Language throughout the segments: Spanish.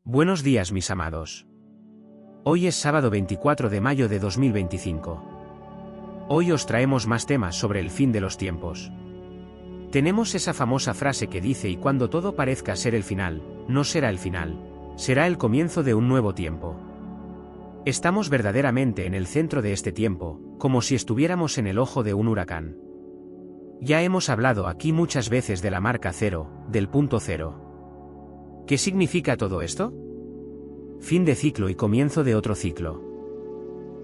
Buenos días, mis amados. Hoy es sábado 24 de mayo de 2025. Hoy os traemos más temas sobre el fin de los tiempos. Tenemos esa famosa frase que dice: y cuando todo parezca ser el final, no será el final, será el comienzo de un nuevo tiempo. Estamos verdaderamente en el centro de este tiempo, como si estuviéramos en el ojo de un huracán. Ya hemos hablado aquí muchas veces de la marca cero, del punto cero. ¿Qué significa todo esto? Fin de ciclo y comienzo de otro ciclo.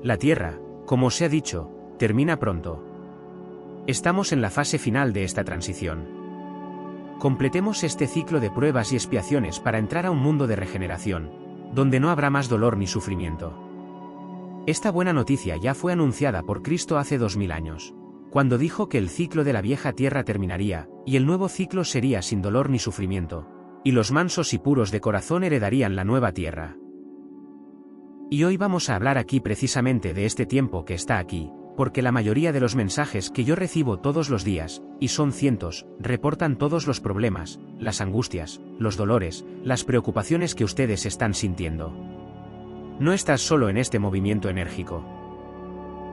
La Tierra, como se ha dicho, termina pronto. Estamos en la fase final de esta transición. Completemos este ciclo de pruebas y expiaciones para entrar a un mundo de regeneración, donde no habrá más dolor ni sufrimiento. Esta buena noticia ya fue anunciada por Cristo hace 2000 años, cuando dijo que el ciclo de la vieja tierra terminaría, y el nuevo ciclo sería sin dolor ni sufrimiento, y los mansos y puros de corazón heredarían la nueva tierra. Y hoy vamos a hablar aquí precisamente de este tiempo que está aquí, porque la mayoría de los mensajes que yo recibo todos los días, y son cientos, reportan todos los problemas, las angustias, los dolores, las preocupaciones que ustedes están sintiendo. No estás solo en este movimiento enérgico.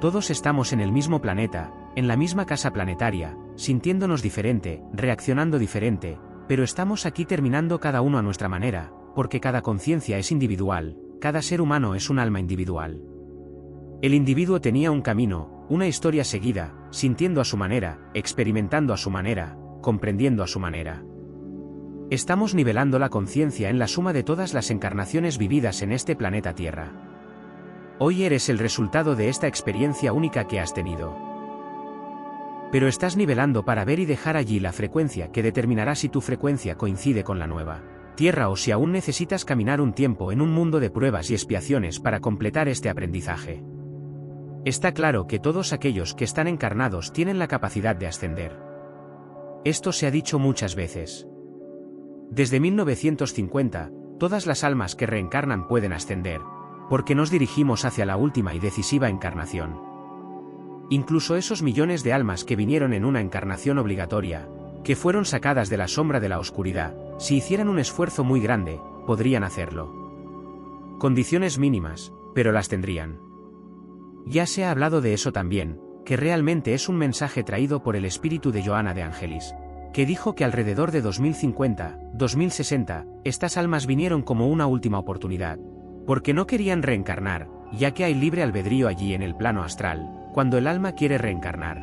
Todos estamos en el mismo planeta, en la misma casa planetaria, sintiéndonos diferente, reaccionando diferente, pero estamos aquí terminando cada uno a nuestra manera, porque cada conciencia es individual, cada ser humano es un alma individual. El individuo tenía un camino, una historia seguida, sintiendo a su manera, experimentando a su manera, comprendiendo a su manera. Estamos nivelando la conciencia en la suma de todas las encarnaciones vividas en este planeta Tierra. Hoy eres el resultado de esta experiencia única que has tenido. Pero estás nivelando para ver y dejar allí la frecuencia que determinará si tu frecuencia coincide con la nueva Tierra o si aún necesitas caminar un tiempo en un mundo de pruebas y expiaciones para completar este aprendizaje. Está claro que todos aquellos que están encarnados tienen la capacidad de ascender. Esto se ha dicho muchas veces. Desde 1950, todas las almas que reencarnan pueden ascender, porque nos dirigimos hacia la última y decisiva encarnación. Incluso esos millones de almas que vinieron en una encarnación obligatoria, que fueron sacadas de la sombra de la oscuridad, si hicieran un esfuerzo muy grande, podrían hacerlo. Condiciones mínimas, pero las tendrían. Ya se ha hablado de eso también, que realmente es un mensaje traído por el espíritu de Johanna de Angelis, que dijo que alrededor de 2050, 2060, estas almas vinieron como una última oportunidad, porque no querían reencarnar, ya que hay libre albedrío allí en el plano astral, cuando el alma quiere reencarnar.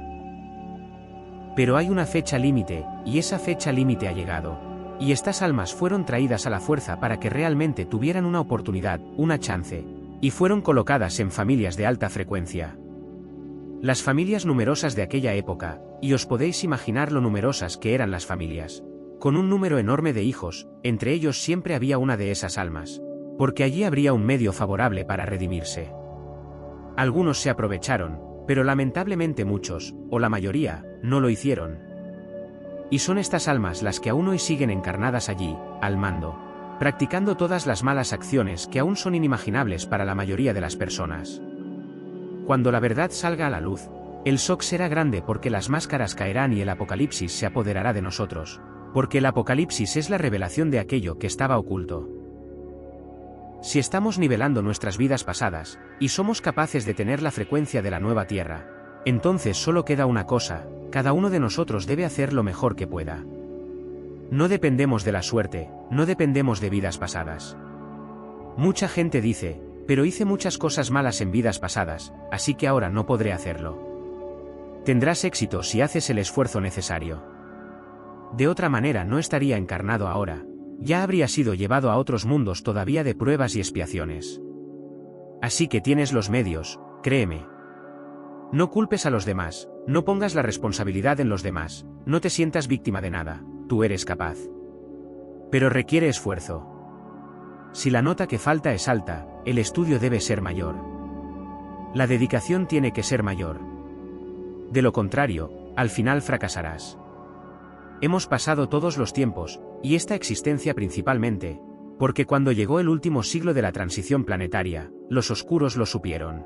Pero hay una fecha límite, y esa fecha límite ha llegado, y estas almas fueron traídas a la fuerza para que realmente tuvieran una oportunidad, una chance, y fueron colocadas en familias de alta frecuencia. Las familias numerosas de aquella época, y os podéis imaginar lo numerosas que eran las familias, con un número enorme de hijos, entre ellos siempre había una de esas almas, porque allí habría un medio favorable para redimirse. Algunos se aprovecharon, pero lamentablemente muchos, o la mayoría, no lo hicieron. Y son estas almas las que aún hoy siguen encarnadas allí, al mando, practicando todas las malas acciones que aún son inimaginables para la mayoría de las personas. Cuando la verdad salga a la luz, el shock será grande porque las máscaras caerán y el apocalipsis se apoderará de nosotros, porque el apocalipsis es la revelación de aquello que estaba oculto. Si estamos nivelando nuestras vidas pasadas, y somos capaces de tener la frecuencia de la nueva Tierra, entonces solo queda una cosa: cada uno de nosotros debe hacer lo mejor que pueda. No dependemos de la suerte, no dependemos de vidas pasadas. Mucha gente dice: pero hice muchas cosas malas en vidas pasadas, así que ahora no podré hacerlo. Tendrás éxito si haces el esfuerzo necesario. De otra manera no estaría encarnado ahora. Ya habría sido llevado a otros mundos todavía de pruebas y expiaciones. Así que tienes los medios, créeme. No culpes a los demás, no pongas la responsabilidad en los demás, no te sientas víctima de nada, tú eres capaz. Pero requiere esfuerzo. Si la nota que falta es alta, el estudio debe ser mayor. La dedicación tiene que ser mayor. De lo contrario, al final fracasarás. Hemos pasado todos los tiempos, y esta existencia principalmente, porque cuando llegó el último siglo de la transición planetaria, los oscuros lo supieron.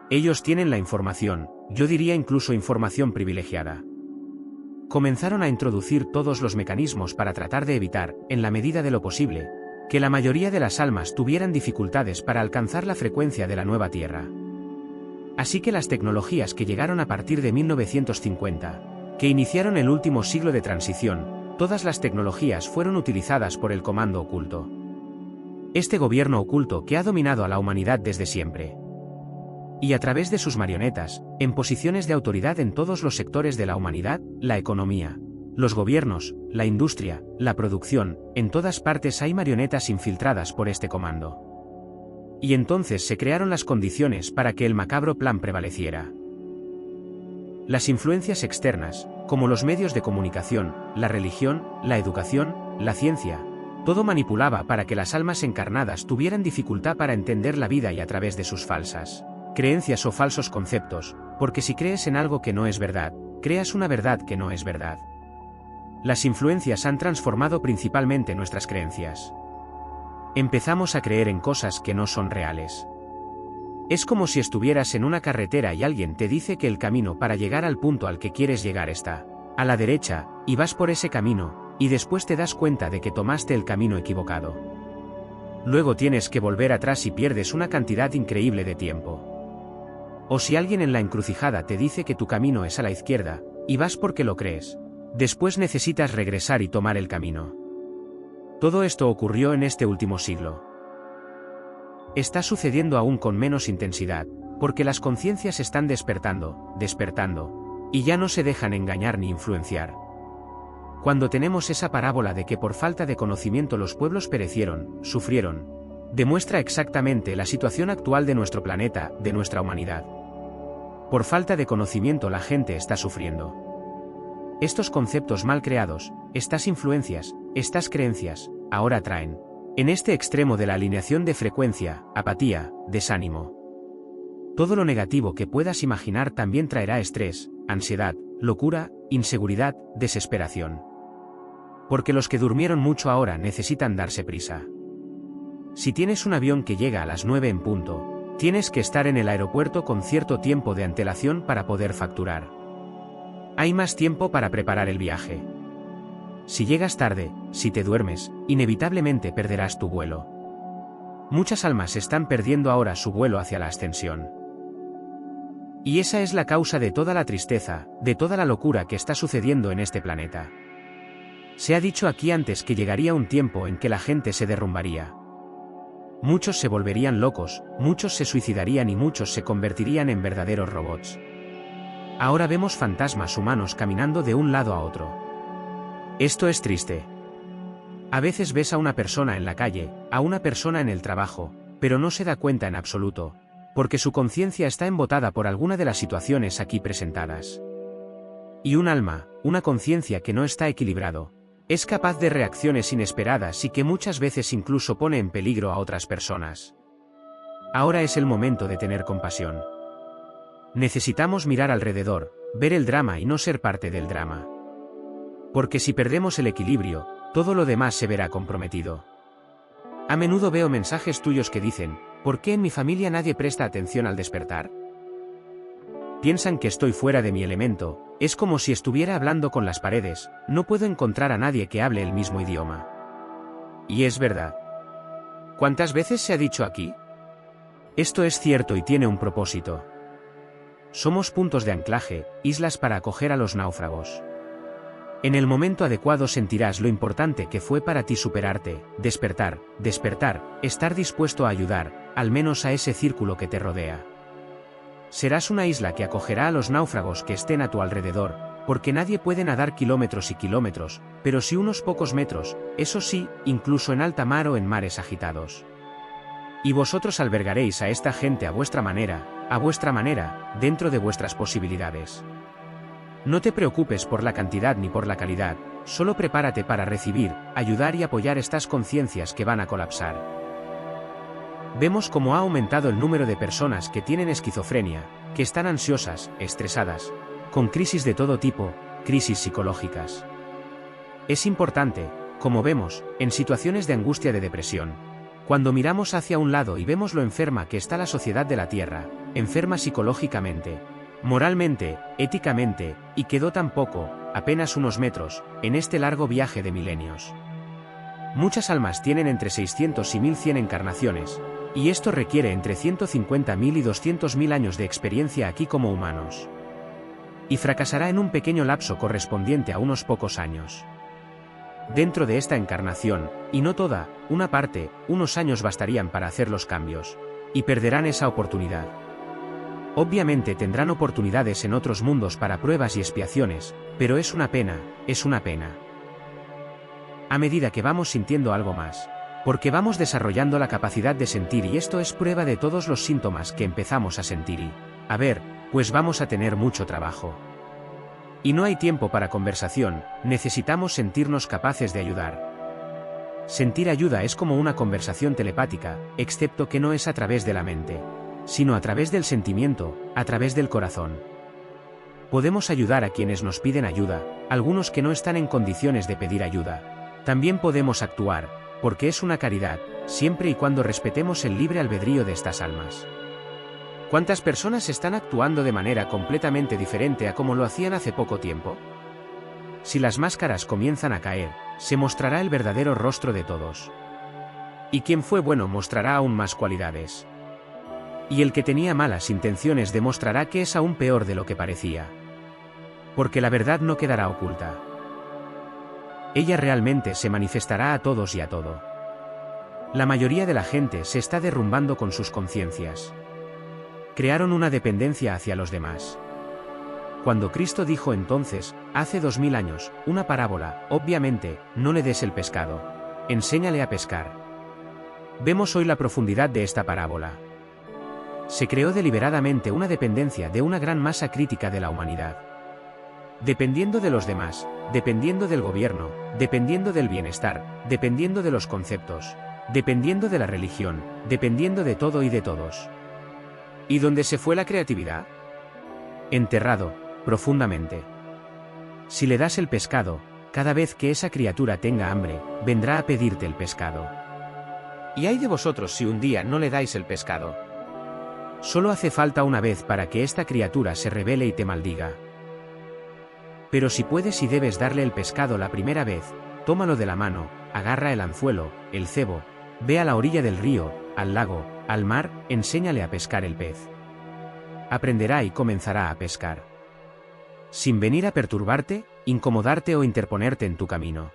Ellos tienen la información, yo diría incluso información privilegiada. Comenzaron a introducir todos los mecanismos para tratar de evitar, en la medida de lo posible, que la mayoría de las almas tuvieran dificultades para alcanzar la frecuencia de la nueva Tierra. Así que las tecnologías que llegaron a partir de 1950, que iniciaron el último siglo de transición, todas las tecnologías fueron utilizadas por el Comando Oculto. Este gobierno oculto que ha dominado a la humanidad desde siempre. Y a través de sus marionetas, en posiciones de autoridad en todos los sectores de la humanidad, la economía, los gobiernos, la industria, la producción, en todas partes hay marionetas infiltradas por este comando. Y entonces se crearon las condiciones para que el macabro plan prevaleciera. Las influencias externas, como los medios de comunicación, la religión, la educación, la ciencia, todo manipulaba para que las almas encarnadas tuvieran dificultad para entender la vida y a través de sus falsas creencias o falsos conceptos, porque si crees en algo que no es verdad, creas una verdad que no es verdad. Las influencias han transformado principalmente nuestras creencias. Empezamos a creer en cosas que no son reales. Es como si estuvieras en una carretera y alguien te dice que el camino para llegar al punto al que quieres llegar está a la derecha, y vas por ese camino, y después te das cuenta de que tomaste el camino equivocado. Luego tienes que volver atrás y pierdes una cantidad increíble de tiempo. O si alguien en la encrucijada te dice que tu camino es a la izquierda, y vas porque lo crees, después necesitas regresar y tomar el camino. Todo esto ocurrió en este último siglo. Está sucediendo aún con menos intensidad, porque las conciencias están despertando, y ya no se dejan engañar ni influenciar. Cuando tenemos esa parábola de que por falta de conocimiento los pueblos perecieron, sufrieron, demuestra exactamente la situación actual de nuestro planeta, de nuestra humanidad. Por falta de conocimiento la gente está sufriendo. Estos conceptos mal creados, estas influencias, estas creencias, ahora traen, en este extremo de la alineación de frecuencia, apatía, desánimo. Todo lo negativo que puedas imaginar también traerá estrés, ansiedad, locura, inseguridad, desesperación. Porque los que durmieron mucho ahora necesitan darse prisa. Si tienes un avión que llega a las 9 en punto, tienes que estar en el aeropuerto con cierto tiempo de antelación para poder facturar. Hay más tiempo para preparar el viaje. Si llegas tarde, si te duermes, inevitablemente perderás tu vuelo. Muchas almas están perdiendo ahora su vuelo hacia la ascensión. Y esa es la causa de toda la tristeza, de toda la locura que está sucediendo en este planeta. Se ha dicho aquí antes que llegaría un tiempo en que la gente se derrumbaría. Muchos se volverían locos, muchos se suicidarían y muchos se convertirían en verdaderos robots. Ahora vemos fantasmas humanos caminando de un lado a otro. Esto es triste. A veces ves a una persona en la calle, a una persona en el trabajo, pero no se da cuenta en absoluto, porque su conciencia está embotada por alguna de las situaciones aquí presentadas. Y un alma, una conciencia que no está equilibrado, es capaz de reacciones inesperadas y que muchas veces incluso pone en peligro a otras personas. Ahora es el momento de tener compasión. Necesitamos mirar alrededor, ver el drama y no ser parte del drama. Porque si perdemos el equilibrio, todo lo demás se verá comprometido. A menudo veo mensajes tuyos que dicen, ¿por qué en mi familia nadie presta atención al despertar? Piensan que estoy fuera de mi elemento, es como si estuviera hablando con las paredes, no puedo encontrar a nadie que hable el mismo idioma. Y es verdad. ¿Cuántas veces se ha dicho aquí? Esto es cierto y tiene un propósito. Somos puntos de anclaje, islas para acoger a los náufragos. En el momento adecuado sentirás lo importante que fue para ti superarte, despertar, estar dispuesto a ayudar, al menos a ese círculo que te rodea. Serás una isla que acogerá a los náufragos que estén a tu alrededor, porque nadie puede nadar kilómetros y kilómetros, pero sí unos pocos metros, eso sí, incluso en alta mar o en mares agitados. Y vosotros albergaréis a esta gente a vuestra manera, dentro de vuestras posibilidades. No te preocupes por la cantidad ni por la calidad, solo prepárate para recibir, ayudar y apoyar estas conciencias que van a colapsar. Vemos cómo ha aumentado el número de personas que tienen esquizofrenia, que están ansiosas, estresadas, con crisis de todo tipo, crisis psicológicas. Es importante, como vemos, en situaciones de angustia de depresión, cuando miramos hacia un lado y vemos lo enferma que está la sociedad de la Tierra, enferma psicológicamente, moralmente, éticamente, y quedó tan poco, apenas unos metros, en este largo viaje de milenios. Muchas almas tienen entre 600 y 1100 encarnaciones, y esto requiere entre 150.000 y 200.000 años de experiencia aquí como humanos. Y fracasará en un pequeño lapso correspondiente a unos pocos años. Dentro de esta encarnación, y no toda, una parte, unos años bastarían para hacer los cambios, y perderán esa oportunidad. Obviamente tendrán oportunidades en otros mundos para pruebas y expiaciones, pero es una pena, es una pena. A medida que vamos sintiendo algo más, porque vamos desarrollando la capacidad de sentir y esto es prueba de todos los síntomas que empezamos a sentir y, a ver, pues vamos a tener mucho trabajo. Y no hay tiempo para conversación, necesitamos sentirnos capaces de ayudar. Sentir ayuda es como una conversación telepática, excepto que no es a través de la mente, sino a través del sentimiento, a través del corazón. Podemos ayudar a quienes nos piden ayuda, algunos que no están en condiciones de pedir ayuda. También podemos actuar, porque es una caridad, siempre y cuando respetemos el libre albedrío de estas almas. ¿Cuántas personas están actuando de manera completamente diferente a como lo hacían hace poco tiempo? Si las máscaras comienzan a caer, se mostrará el verdadero rostro de todos. Y quien fue bueno mostrará aún más cualidades. Y el que tenía malas intenciones demostrará que es aún peor de lo que parecía. Porque la verdad no quedará oculta. Ella realmente se manifestará a todos y a todo. La mayoría de la gente se está derrumbando con sus conciencias. Crearon una dependencia hacia los demás. Cuando Cristo dijo entonces, hace 2000 años, una parábola, obviamente, no le des el pescado. Enséñale a pescar. Vemos hoy la profundidad de esta parábola. Se creó deliberadamente una dependencia de una gran masa crítica de la humanidad. Dependiendo de los demás, dependiendo del gobierno, dependiendo del bienestar, dependiendo de los conceptos, dependiendo de la religión, dependiendo de todo y de todos. ¿Y dónde se fue la creatividad? Enterrado, profundamente. Si le das el pescado, cada vez que esa criatura tenga hambre, vendrá a pedirte el pescado. ¿Y ay de vosotros si un día no le dais el pescado? Solo hace falta una vez para que esta criatura se rebele y te maldiga. Pero si puedes y debes darle el pescado la primera vez, tómalo de la mano, agarra el anzuelo, el cebo, ve a la orilla del río, al lago, al mar, enséñale a pescar el pez. Aprenderá y comenzará a pescar. Sin venir a perturbarte, incomodarte o interponerte en tu camino.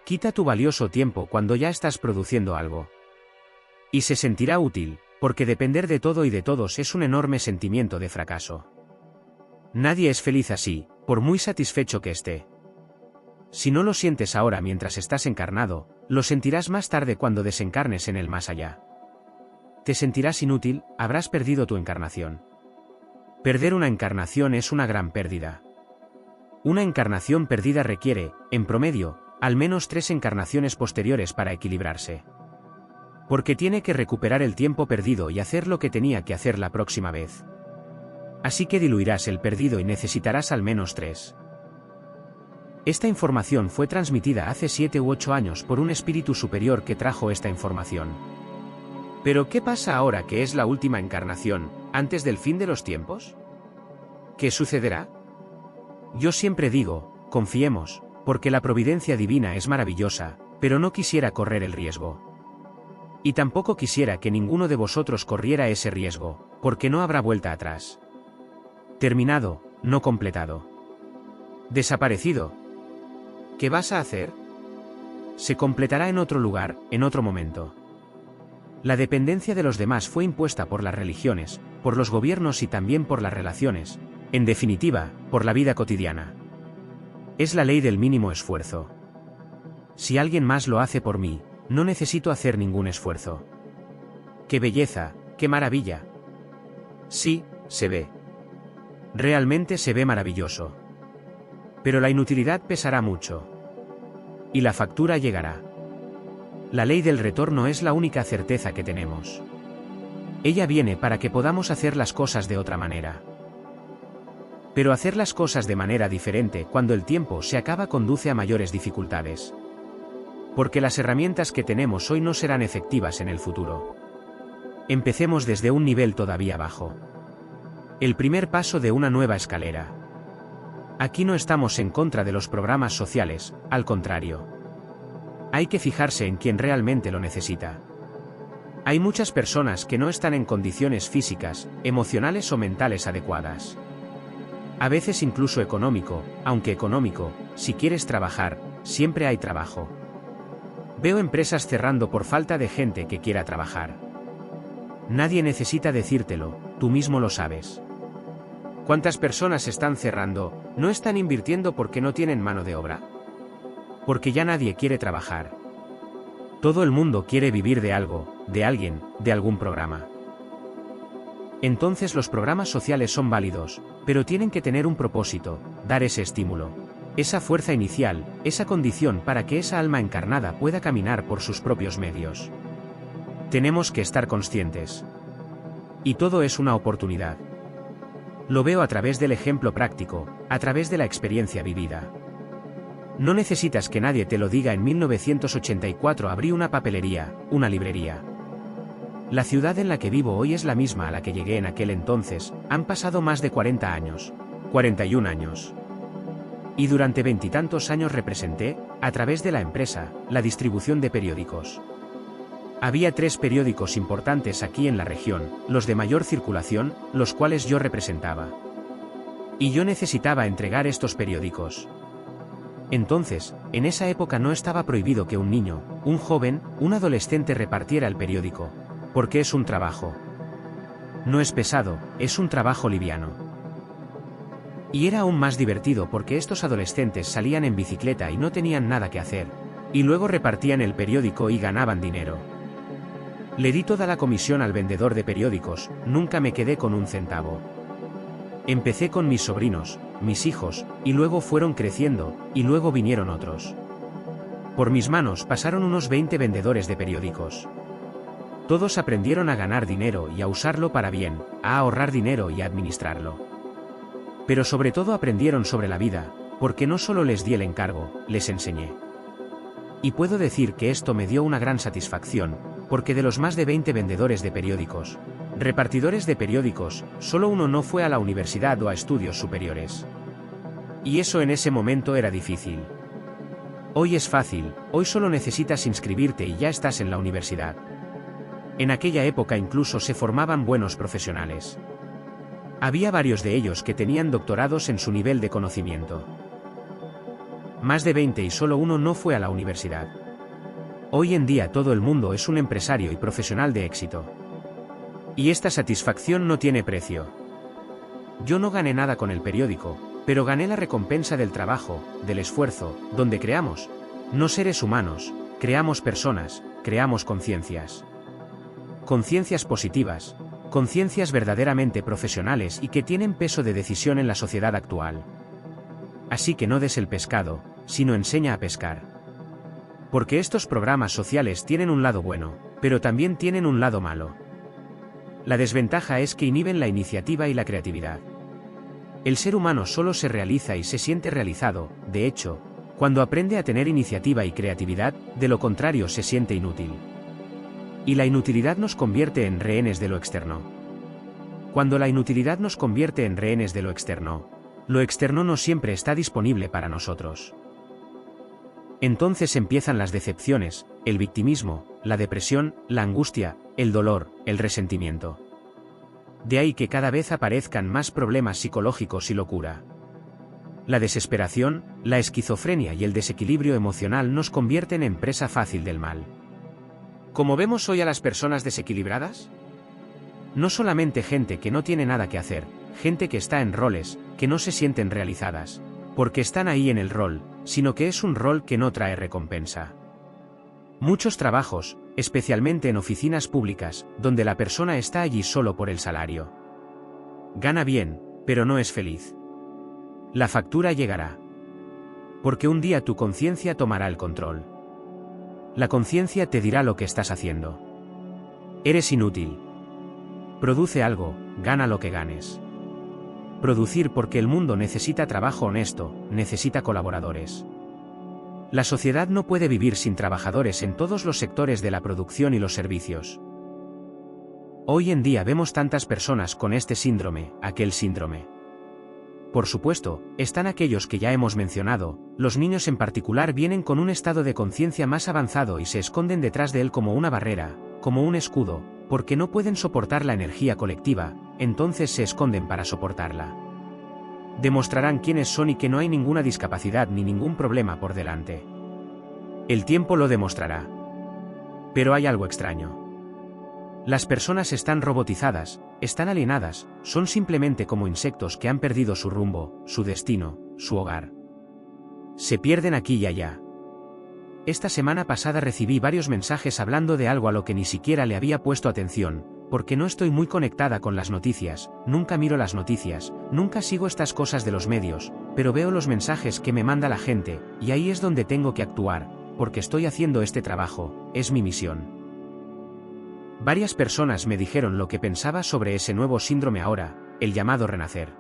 Quita tu valioso tiempo cuando ya estás produciendo algo. Y se sentirá útil, porque depender de todo y de todos es un enorme sentimiento de fracaso. Nadie es feliz así, por muy satisfecho que esté. Si no lo sientes ahora mientras estás encarnado, lo sentirás más tarde cuando desencarnes en el más allá. Te sentirás inútil, habrás perdido tu encarnación. Perder una encarnación es una gran pérdida. Una encarnación perdida requiere, en promedio, al menos 3 encarnaciones posteriores para equilibrarse. Porque tiene que recuperar el tiempo perdido y hacer lo que tenía que hacer la próxima vez. Así que diluirás el perdido y necesitarás al menos 3. Esta información fue transmitida hace 7 u 8 años por un espíritu superior que trajo esta información. Pero ¿qué pasa ahora que es la última encarnación, antes del fin de los tiempos? ¿Qué sucederá? Yo siempre digo, confiemos, porque la providencia divina es maravillosa, pero no quisiera correr el riesgo. Y tampoco quisiera que ninguno de vosotros corriera ese riesgo, porque no habrá vuelta atrás. Terminado, no completado. Desaparecido. ¿Qué vas a hacer? Se completará en otro lugar, en otro momento. La dependencia de los demás fue impuesta por las religiones, por los gobiernos y también por las relaciones, en definitiva, por la vida cotidiana. Es la ley del mínimo esfuerzo. Si alguien más lo hace por mí, no necesito hacer ningún esfuerzo. ¡Qué belleza, qué maravilla! Sí, se ve. Realmente se ve maravilloso. Pero la inutilidad pesará mucho. Y la factura llegará. La ley del retorno es la única certeza que tenemos. Ella viene para que podamos hacer las cosas de otra manera. Pero hacer las cosas de manera diferente cuando el tiempo se acaba conduce a mayores dificultades. Porque las herramientas que tenemos hoy no serán efectivas en el futuro. Empecemos desde un nivel todavía bajo. El primer paso de una nueva escalera. Aquí no estamos en contra de los programas sociales, al contrario. Hay que fijarse en quien realmente lo necesita. Hay muchas personas que no están en condiciones físicas, emocionales o mentales adecuadas. A veces incluso económico, aunque económico, si quieres trabajar, siempre hay trabajo. Veo empresas cerrando por falta de gente que quiera trabajar. Nadie necesita decírtelo, tú mismo lo sabes. ¿Cuántas personas están cerrando? No están invirtiendo porque no tienen mano de obra. Porque ya nadie quiere trabajar. Todo el mundo quiere vivir de algo, de alguien, de algún programa. Entonces los programas sociales son válidos, pero tienen que tener un propósito, dar ese estímulo, esa fuerza inicial, esa condición para que esa alma encarnada pueda caminar por sus propios medios. Tenemos que estar conscientes. Y todo es una oportunidad. Lo veo a través del ejemplo práctico, a través de la experiencia vivida. No necesitas que nadie te lo diga. En 1984 abrí una papelería, una librería. La ciudad en la que vivo hoy es la misma a la que llegué en aquel entonces, han pasado más de 40 años, 41 años. Y durante veintitantos años representé, a través de la empresa, la distribución de periódicos. Había 3 periódicos importantes aquí en la región, los de mayor circulación, los cuales yo representaba. Y yo necesitaba entregar estos periódicos. Entonces, en esa época no estaba prohibido que un niño, un joven, un adolescente repartiera el periódico, porque es un trabajo. No es pesado, es un trabajo liviano. Y era aún más divertido porque estos adolescentes salían en bicicleta y no tenían nada que hacer, y luego repartían el periódico y ganaban dinero. Le di toda la comisión al vendedor de periódicos, nunca me quedé con un centavo. Empecé con mis sobrinos, mis hijos, y luego fueron creciendo, y luego vinieron otros. Por mis manos pasaron unos 20 vendedores de periódicos. Todos aprendieron a ganar dinero y a usarlo para bien, a ahorrar dinero y a administrarlo. Pero sobre todo aprendieron sobre la vida, porque no solo les di el encargo, les enseñé. Y puedo decir que esto me dio una gran satisfacción, porque de los más de 20 vendedores de periódicos, repartidores de periódicos, solo uno no fue a la universidad o a estudios superiores. Y eso en ese momento era difícil. Hoy es fácil, hoy solo necesitas inscribirte y ya estás en la universidad. En aquella época incluso se formaban buenos profesionales. Había varios de ellos que tenían doctorados en su nivel de conocimiento. Más de 20 y solo uno no fue a la universidad. Hoy en día todo el mundo es un empresario y profesional de éxito. Y esta satisfacción no tiene precio. Yo no gané nada con el periódico, pero gané la recompensa del trabajo, del esfuerzo, donde creamos, no seres humanos, creamos personas, creamos conciencias. Conciencias positivas, conciencias verdaderamente profesionales y que tienen peso de decisión en la sociedad actual. Así que no des el pescado, sino enseña a pescar. Porque estos programas sociales tienen un lado bueno, pero también tienen un lado malo. La desventaja es que inhiben la iniciativa y la creatividad. El ser humano solo se realiza y se siente realizado, de hecho, cuando aprende a tener iniciativa y creatividad, de lo contrario se siente inútil. Y la inutilidad nos convierte en rehenes de lo externo. Cuando la inutilidad nos convierte en rehenes de lo externo no siempre está disponible para nosotros. Entonces empiezan las decepciones, el victimismo, la depresión, la angustia, el dolor, el resentimiento. De ahí que cada vez aparezcan más problemas psicológicos y locura. La desesperación, la esquizofrenia y el desequilibrio emocional nos convierten en presa fácil del mal. ¿Cómo vemos hoy a las personas desequilibradas? No solamente gente que no tiene nada que hacer, gente que está en roles, que no se sienten realizadas, porque están ahí en el rol, sino que es un rol que no trae recompensa. Muchos trabajos, especialmente en oficinas públicas, donde la persona está allí solo por el salario. Gana bien, pero no es feliz. La factura llegará. Porque un día tu conciencia tomará el control. La conciencia te dirá lo que estás haciendo. Eres inútil. Produce algo, gana lo que ganes. Producir porque el mundo necesita trabajo honesto, necesita colaboradores. La sociedad no puede vivir sin trabajadores en todos los sectores de la producción y los servicios. Hoy en día vemos tantas personas con este síndrome, aquel síndrome. Por supuesto, están aquellos que ya hemos mencionado, los niños en particular vienen con un estado de conciencia más avanzado y se esconden detrás de él como una barrera, como un escudo, porque no pueden soportar la energía colectiva, entonces se esconden para soportarla. Demostrarán quiénes son y que no hay ninguna discapacidad ni ningún problema por delante. El tiempo lo demostrará. Pero hay algo extraño. Las personas están robotizadas, están alienadas, son simplemente como insectos que han perdido su rumbo, su destino, su hogar. Se pierden aquí y allá. Esta semana pasada recibí varios mensajes hablando de algo a lo que ni siquiera le había puesto atención, porque no estoy muy conectada con las noticias, nunca miro las noticias, nunca sigo estas cosas de los medios, pero veo los mensajes que me manda la gente, y ahí es donde tengo que actuar, porque estoy haciendo este trabajo, es mi misión. Varias personas me dijeron lo que pensaba sobre ese nuevo síndrome ahora, el llamado renacer.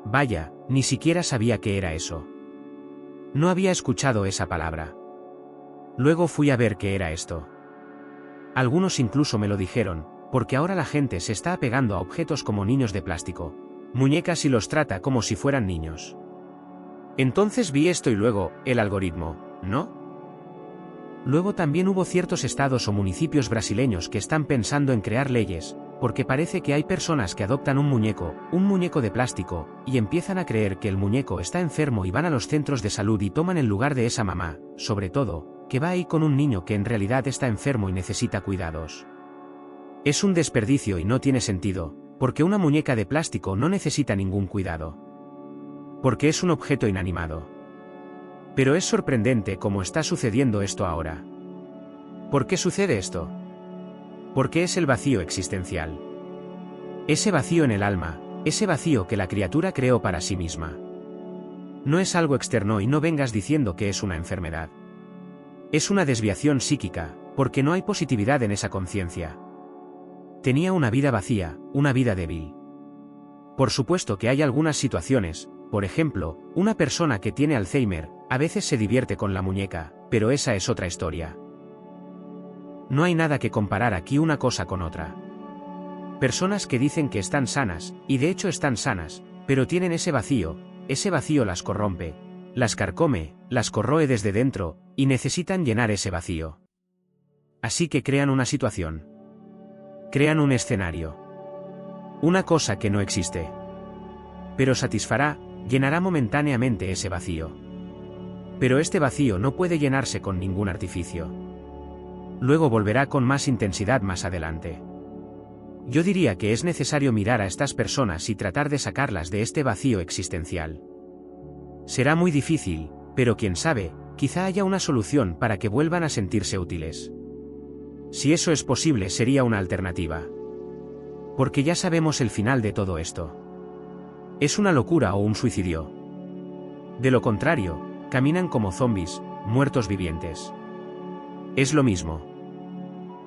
Vaya, ni siquiera sabía qué era eso. No había escuchado esa palabra. Luego fui a ver qué era esto. Algunos incluso me lo dijeron, porque ahora la gente se está apegando a objetos como niños de plástico, muñecas y los trata como si fueran niños. Entonces vi esto y luego, el algoritmo, ¿no? Luego también hubo ciertos estados o municipios brasileños que están pensando en crear leyes, porque parece que hay personas que adoptan un muñeco de plástico, y empiezan a creer que el muñeco está enfermo y van a los centros de salud y toman el lugar de esa mamá, sobre todo, que va ahí con un niño que en realidad está enfermo y necesita cuidados. Es un desperdicio y no tiene sentido, porque una muñeca de plástico no necesita ningún cuidado. Porque es un objeto inanimado. Pero es sorprendente cómo está sucediendo esto ahora. ¿Por qué sucede esto? Porque es el vacío existencial. Ese vacío en el alma, ese vacío que la criatura creó para sí misma. No es algo externo y no vengas diciendo que es una enfermedad. Es una desviación psíquica, porque no hay positividad en esa conciencia. Tenía una vida vacía, una vida débil. Por supuesto que hay algunas situaciones, por ejemplo, una persona que tiene Alzheimer, a veces se divierte con la muñeca, pero esa es otra historia. No hay nada que comparar aquí una cosa con otra. Personas que dicen que están sanas, y de hecho están sanas, pero tienen ese vacío las corrompe, las carcome, las corroe desde dentro, y necesitan llenar ese vacío. Así que crean una situación. Crean un escenario. Una cosa que no existe. Pero satisfará, llenará momentáneamente ese vacío. Pero este vacío no puede llenarse con ningún artificio. Luego volverá con más intensidad más adelante. Yo diría que es necesario mirar a estas personas y tratar de sacarlas de este vacío existencial. Será muy difícil, pero quién sabe, quizá haya una solución para que vuelvan a sentirse útiles. Si eso es posible, sería una alternativa. Porque ya sabemos el final de todo esto. Es una locura o un suicidio. De lo contrario, caminan como zombies, muertos vivientes. Es lo mismo.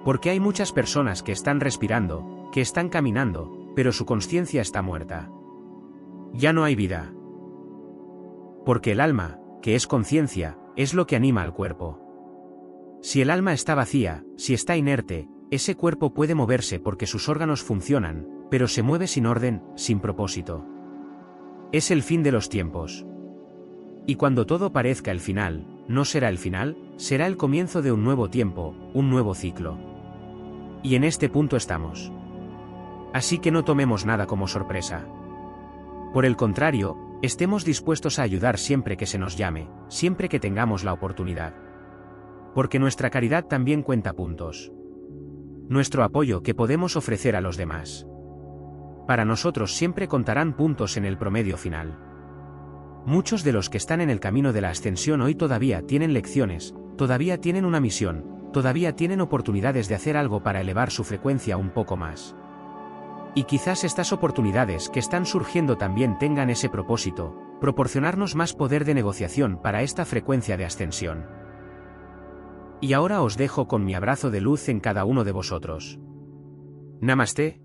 Porque hay muchas personas que están respirando, que están caminando, pero su conciencia está muerta. Ya no hay vida. Porque el alma, que es conciencia, es lo que anima al cuerpo. Si el alma está vacía, si está inerte, ese cuerpo puede moverse porque sus órganos funcionan, pero se mueve sin orden, sin propósito. Es el fin de los tiempos. Y cuando todo parezca el final, no será el final, será el comienzo de un nuevo tiempo, un nuevo ciclo. Y en este punto estamos. Así que no tomemos nada como sorpresa. Por el contrario, estemos dispuestos a ayudar siempre que se nos llame, siempre que tengamos la oportunidad. Porque nuestra caridad también cuenta puntos. Nuestro apoyo que podemos ofrecer a los demás. Para nosotros siempre contarán puntos en el promedio final. Muchos de los que están en el camino de la ascensión hoy todavía tienen lecciones, todavía tienen una misión, todavía tienen oportunidades de hacer algo para elevar su frecuencia un poco más. Y quizás estas oportunidades que están surgiendo también tengan ese propósito, proporcionarnos más poder de negociación para esta frecuencia de ascensión. Y ahora os dejo con mi abrazo de luz en cada uno de vosotros. Namaste.